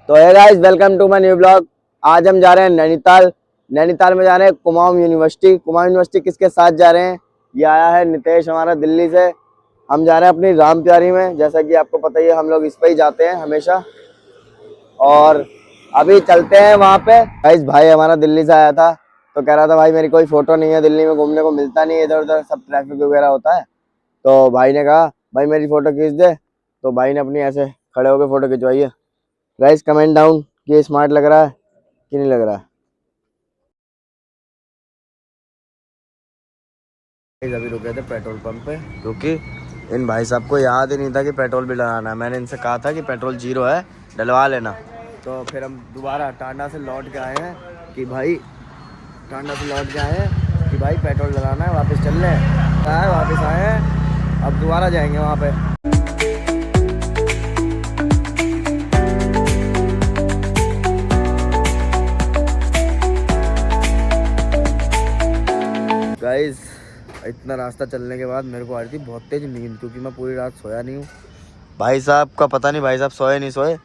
तो है guys, welcome to my new blog. आज हम जा रहे हैं नैनीताल। नैनीताल में जा रहे हैं कुमाऊं यूनिवर्सिटी। कुमाऊं यूनिवर्सिटी किसके साथ जा रहे हैं? ये आया है नितेश हमारा दिल्ली से। हम जा रहे हैं अपनी राम प्यारी में, जैसा कि आपको पता ही है हम लोग इस पे ही जाते हैं हमेशा। और अभी चलते हैं वहाँ पे। गाइस भाई हमारा दिल्ली से आया था, तो कह रहा था भाई मेरी कोई फोटो नहीं है, दिल्ली में घूमने को मिलता नहीं है, इधर उधर सब ट्रैफिक वगैरह होता है। तो भाई ने कहा भाई मेरी फोटो खींच दे, तो भाई ने अपनी ऐसे खड़े होकर फोटो खिंचवाई है। गाइस कमेंट डाउन कि ये स्मार्ट लग रहा है कि नहीं लग रहा है। अभी रुके थे पेट्रोल पंप पे, क्योंकि इन भाई साहब को याद ही नहीं था कि पेट्रोल भी डलाना है। मैंने इनसे कहा था कि पेट्रोल 0 है, डलवा लेना। तो फिर हम दोबारा टांडा से लौट के आए हैं कि भाई पेट्रोल डलाना है, वापस चल रहे हैं। वापस आए हैं, अब दोबारा जाएंगे वहाँ पे। गाइस इतना रास्ता चलने के बाद मेरे को आ रही थी बहुत तेज नींद, क्योंकि मैं पूरी रात सोया नहीं हूँ। भाई साहब का पता नहीं भाई साहब सोए नहीं सोए,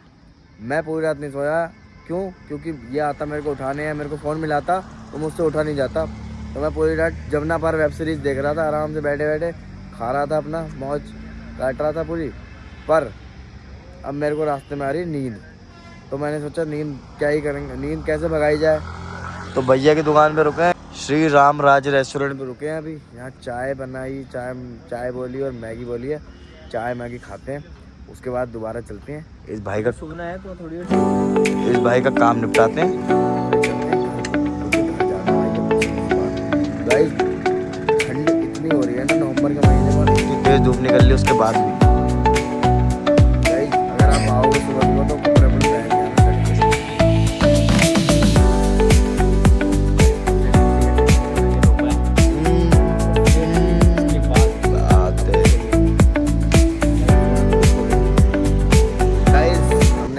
मैं पूरी रात नहीं सोया। क्यों? क्योंकि ये आता मेरे को उठाने हैं, मेरे को फ़ोन मिलाता तो मुझसे उठा नहीं जाता। तो मैं पूरी रात जमुना पार वेब सीरीज़ देख रहा था, आराम से बैठे बैठे खा रहा था, अपना मौज काट रहा था पूरी। पर अब मेरे को रास्ते में आ रही नींद, तो मैंने सोचा नींद क्या ही करेंगे, नींद कैसे भगाई जाए। तो भैया की दुकान पे रुके हैं, श्री राम राज रेस्टोरेंट पे रुके हैं अभी। यहाँ चाय बनाई, चाय बोली और मैगी बोली है। चाय मैगी खाते हैं, उसके बाद दोबारा चलते हैं। इस भाई का सुनना है तो थोड़ी इस भाई का काम निपटाते हैं। गाइस ठंड इतनी हो रही है ना, नवंबर के महीने में इतनी तेज धूप निकल रही, उसके बाद भी गाइस अगर आप आओगे सुबह तो कपड़े बन जाएंगे।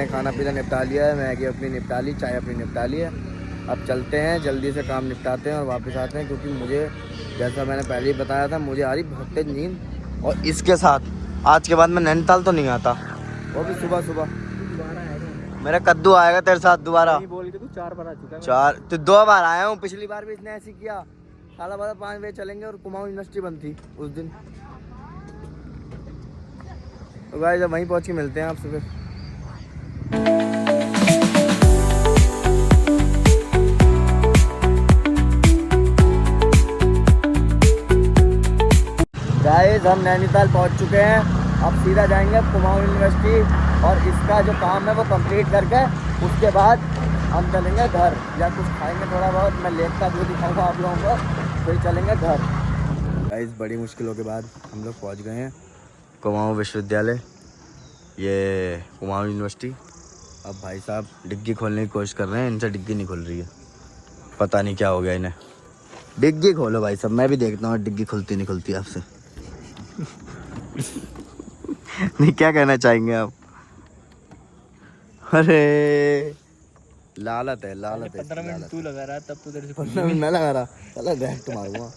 खाना पीना निपटा लिया है, मैगी अपनी निपटा ली, चाय अपनी निपटा ली है। अब चलते हैं, जल्दी से काम निपटाते हैं और वापस आते हैं, क्योंकि मुझे जैसा मैंने पहले ही बताया था मुझे आ रही बहुत तेज नींद। और इसके साथ आज के बाद मैं नैनीताल तो नहीं आता, वो भी सुबह सुबह। मेरा कद्दू आएगा तेरे साथ दोबारा। बोल के तू 4 बार आ चुका है। 4 तो 2 बार आया हूँ, पिछली बार भी इसने ऐसे किया। साला बार 5 बजे चलेंगे और कुमाऊं यूनिवर्सिटी बंद थी उस दिन। तो गाइस जब वहीं पहुँच के मिलते हैं आपसे फिर। गाइस हम नैनीताल पहुंच चुके हैं, अब सीधा जाएंगे कुमाऊं यूनिवर्सिटी और इसका जो काम है वो कंप्लीट करके उसके बाद हम चलेंगे घर, या कुछ खाएंगे थोड़ा बहुत। मैं लेक का व्यू दिखाऊंगा आप लोगों को, फिर चलेंगे घर। गाइस बड़ी मुश्किलों के बाद हम लोग पहुंच गए हैं कुमाऊं विश्वविद्यालय, ये कुमाऊं यूनिवर्सिटी। अब भाई साहब डिग्गी खोलने की कोशिश कर रहे हैं, इनसे डिग्गी नहीं खुल रही है, पता नहीं क्या हो गया इन्हें। डिग्गी खोलो भाई साहब, मैं भी देखता हूँ डिग्गी खुलती नहीं खुलती आपसे। नहीं क्या कहना चाहेंगे आप? अरे लालत है 15 मिनट तू लगा रहा, तब तो तेरे से 15 मिनट मैं लगा रहा, चलो डायरेक्ट मारूंगा।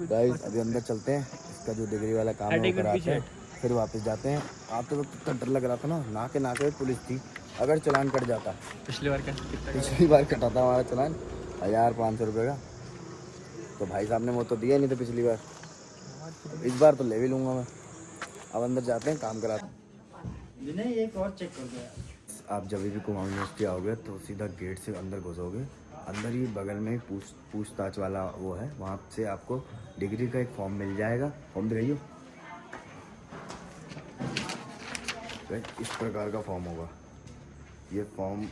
गाइस अभी अंदर चलते हैं, इसका जो डिग्री वाला काम है वो कराते हैं, फिर वापस जाते हैं। आते वक्त इतना डर लग रहा था ना, नाके पुलिस थी, अगर चालान कट जाता। पिछली बार कटा था हमारा चालान 1500 रुपये का, तो भाई साहब ने वो तो दिया नहीं था पिछली बार, इस बार तो ले भी लूँगा मैं। अब अंदर जाते हैं, काम कराते हैं। एक और चेक कर दो। आप जब भी कुमाऊं यूनिवर्सिटी आओगे तो सीधा गेट से अंदर घुसोगे, अंदर ही बगल में पूछताछ वाला वो है, वहाँ से आपको डिग्री का एक फॉर्म मिल जाएगा। फॉर्म दिखाइए, इस प्रकार का फॉर्म होगा ये फॉर्म।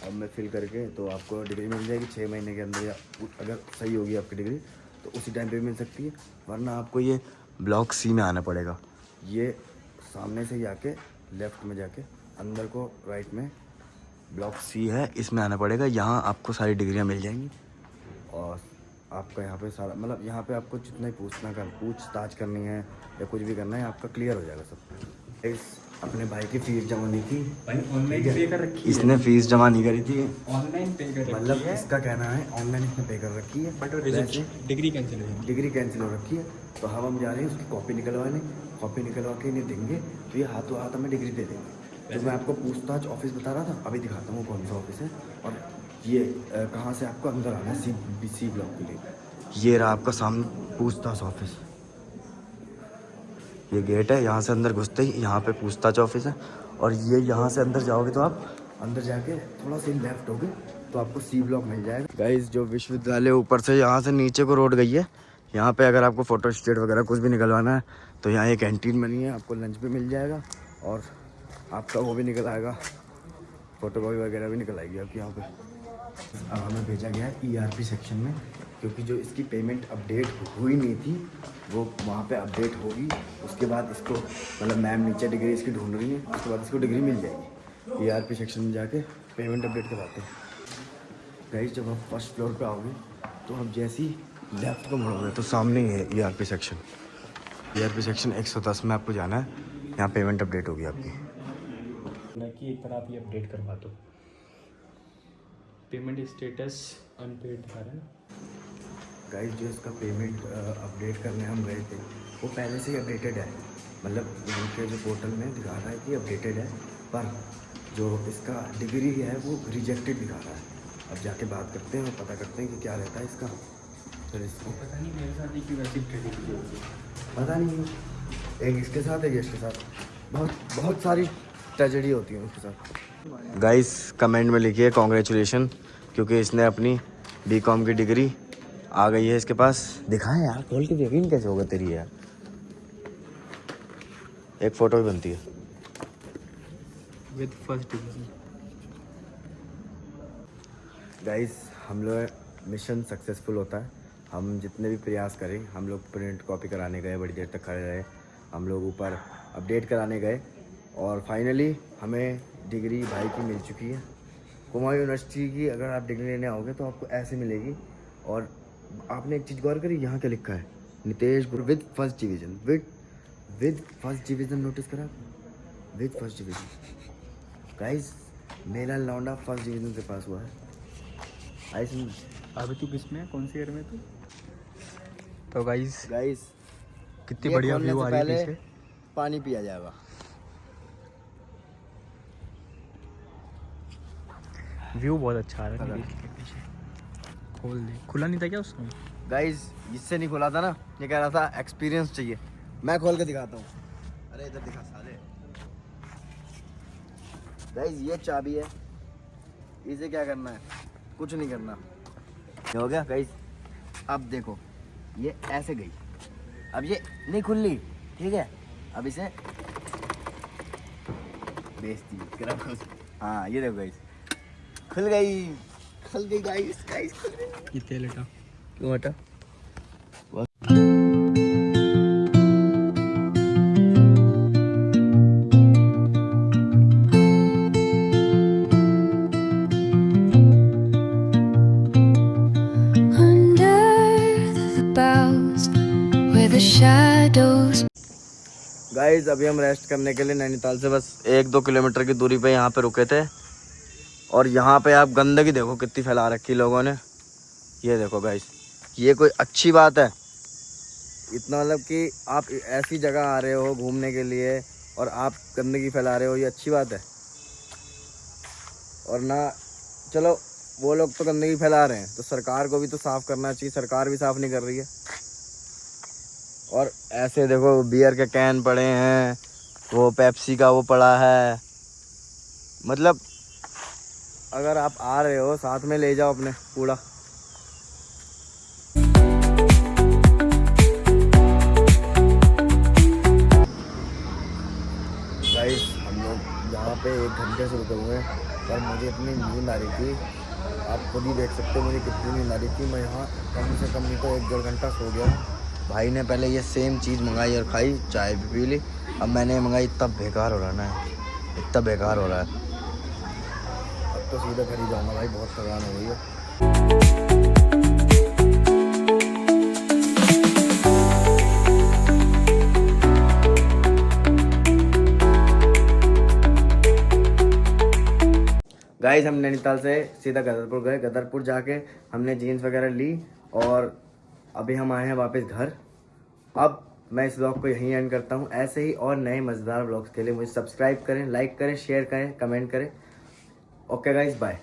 अब मैं फिल करके तो आपको डिग्री मिल जाएगी 6 महीने के अंदर, या अगर सही होगी आपकी डिग्री तो उसी टाइम पे मिल सकती है, वरना आपको ये ब्लॉक सी में आना पड़ेगा। ये सामने से ही आके लेफ़्ट में जाके अंदर को राइट में ब्लॉक सी है, इसमें आना पड़ेगा। यहाँ आपको सारी डिग्रियाँ मिल जाएंगी और आपका यहाँ पे सारा मतलब यहाँ पे आपको जितना ही पूछताछ करनी है या कुछ भी करना है आपका क्लियर हो जाएगा सब। इस अपने भाई की फीस जमा नहीं थी, ऑनलाइन पे कर रखी है। इसने फीस जमा नहीं करी थी, ऑनलाइन पे कर रखी है। मतलब इसका कहना है ऑनलाइन इसने पे कर रखी है, बट डिग्री कैंसिल हो रखी है। तो हम जा रहे हैं उसकी कॉपी निकलवाने, कॉपी निकलवा के इन्हें देंगे तो ये हाथों हाथ हमें डिग्री दे देंगे। जो मैं आपको पूछताछ ऑफिस बता रहा था, अभी दिखाता हूँ कौन सा ऑफिस है और ये कहाँ से आपको अंदर आना है सी ब्लॉक के लिए। ये रहा आपका सामने पूछताछ ऑफिस, ये गेट है, यहाँ से अंदर घुसते ही यहाँ पे पूछताछ ऑफिस है। और ये यहाँ से अंदर जाओगे तो आप अंदर जाके थोड़ा सा लेफ्ट होगे तो आपको सी ब्लॉक मिल जाएगा। गाइस जो विश्वविद्यालय ऊपर से यहाँ से नीचे को रोड गई है, यहाँ पे अगर आपको फ़ोटो स्टेट वगैरह कुछ भी निकलवाना है तो यहाँ एक कैंटीन बनी है, आपको लंच भी मिल जाएगा और आपका वो भी निकल आएगा, फ़ोटो कॉपी वगैरह भी निकल आएगी आपकी यहाँ पे। अब हमें भेजा गया है ERP सेक्शन में, क्योंकि जो इसकी पेमेंट अपडेट हुई नहीं थी वो वहाँ पे अपडेट होगी। उसके बाद इसको मतलब मैम नीचे डिग्री इसकी ढूंढ रही है, उसके बाद इसको डिग्री मिल जाएगी। ERP सेक्शन में जाके पेमेंट अपडेट करवाते हैं। गाइस जब आप फर्स्ट फ्लोर पे आओगे तो आप जैसे ही लेफ्ट को मुड़ोगे तो सामने ही है ERP सेक्शन। ERP सेक्शन 110 में आपको जाना है, यहाँ पेमेंट अपडेट होगी आपकी। ना कि एक बार आप ये अपडेट करवा दो, पेमेंट स्टेटस अनपेड दिखा रहा है ना। गाइस जो इसका पेमेंट अपडेट करने हम गए थे वो पहले से ही अपडेटेड है, मतलब उनके जो पोर्टल में दिखा रहा है कि अपडेटेड है, पर जो इसका डिग्री है वो रिजेक्टेड दिखा रहा है। अब जाके बात करते हैं और पता करते हैं कि क्या रहता है इसका। फिर इसको पता नहीं मेरे साथ ही क्यों ऐसी ट्रेडिंग होगी, पता नहीं, एक इसके साथ एक इसके साथ, बहुत सारी ट्रेजेडी होती है उसके साथ। गाइस कमेंट में लिखिए कॉन्ग्रेचुलेशन, क्योंकि इसने अपनी BCom की डिग्री आ गई है इसके पास। दिखाएं यार, खोल के यकीन कैसे होगा तेरी यार, एक फ़ोटो भी बनती है विद फर्स्ट डिवीजन। गाइस हम लोग मिशन सक्सेसफुल होता है, हम जितने भी प्रयास करें, हम लोग प्रिंट कॉपी कराने गए, बड़ी देर तक खड़े रहे, हम लोग ऊपर अपडेट कराने गए और फाइनली हमें डिग्री भाई की मिल चुकी है। कुमाऊं यूनिवर्सिटी की अगर आप डिग्री लेने आओगे तो आपको ऐसे मिलेगी। और आपने एक चीज़ गौर करी, यहाँ क्या लिखा है, नितेश गुरु with first division, with first division, notice करा, विद फर्स्ट डिवीज़न। गाइस मेरा लौंडा फर्स्ट डिवीज़न से पास हुआ है। आई सुन, अभी तू किस में है, कौन सी ईयर में तू? तो गाइस कितनी ये बढ़िया खोलने व्यू से आ रही है पहले पीछे। पानी पिया जाएगा। व्यू बहुत अच्छा आ रहा है के पीछे। खोल दे, खुला नहीं था क्या उसमें? गाइस इससे नहीं खुला था ना, ये कह रहा था एक्सपीरियंस चाहिए, मैं खोल के दिखाता हूँ। अरे इधर दिखा साले। गाइस ये चाबी है, इसे क्या करना है, कुछ नहीं करना। ये हो गया गाइस। अब देखो ये ऐसे गई, अब ये नहीं खुल ली, ठीक है, अब इसे बेइज्जती करा। हाँ ये देखो गाइस, खुल गई गाइस खुल गई। ये तेल हटा, क्यों हटा? गाइस अभी हम रेस्ट करने के लिए नैनीताल से बस 1-2 किलोमीटर की दूरी पे यहाँ पे रुके थे और यहाँ पे आप गंदगी देखो कितनी फैला रखी लोगों ने। ये देखो गाइस, ये कोई अच्छी बात है? इतना मतलब कि आप ऐसी जगह आ रहे हो घूमने के लिए और आप गंदगी फैला रहे हो, ये अच्छी बात है? और ना चलो वो लोग तो गंदगी फैला रहे हैं तो सरकार को भी तो साफ़ करना चाहिए, सरकार भी साफ़ नहीं कर रही है। और ऐसे देखो बियर के कैन पड़े हैं, वो पेप्सी का वो पड़ा है, मतलब अगर आप आ रहे हो साथ में ले जाओ अपने कूड़ा। गाइस हम लोग यहाँ पे 1 घंटे से रुके हुए हैं पर मुझे इतनी नींद आ रही थी, आप खुद ही देख सकते हो मुझे कितनी नींद आ रही थी। मैं यहाँ कम से कम नहीं तो 1-1.5 घंटा सो गया। भाई ने पहले ये सेम चीज़ मंगाई और खाई, चाय भी पी ली, अब मैंने मंगाई। इतना बेकार हो रहा है ना, इतना बेकार हो रहा है। अब तो सीधा घर ही जाऊँगा भाई, बहुत थकान हो गई है। गाइस हम नैनीताल से सीधा गदरपुर गए, गदरपुर जाके हमने जीन्स वगैरह ली और अभी हम आए हैं वापस घर। अब मैं इस ब्लॉग को यहीं एंड करता हूँ। ऐसे ही और नए मज़ेदार ब्लॉग्स के लिए मुझे सब्सक्राइब करें, लाइक करें, शेयर करें, कमेंट करें। Okay guys, bye.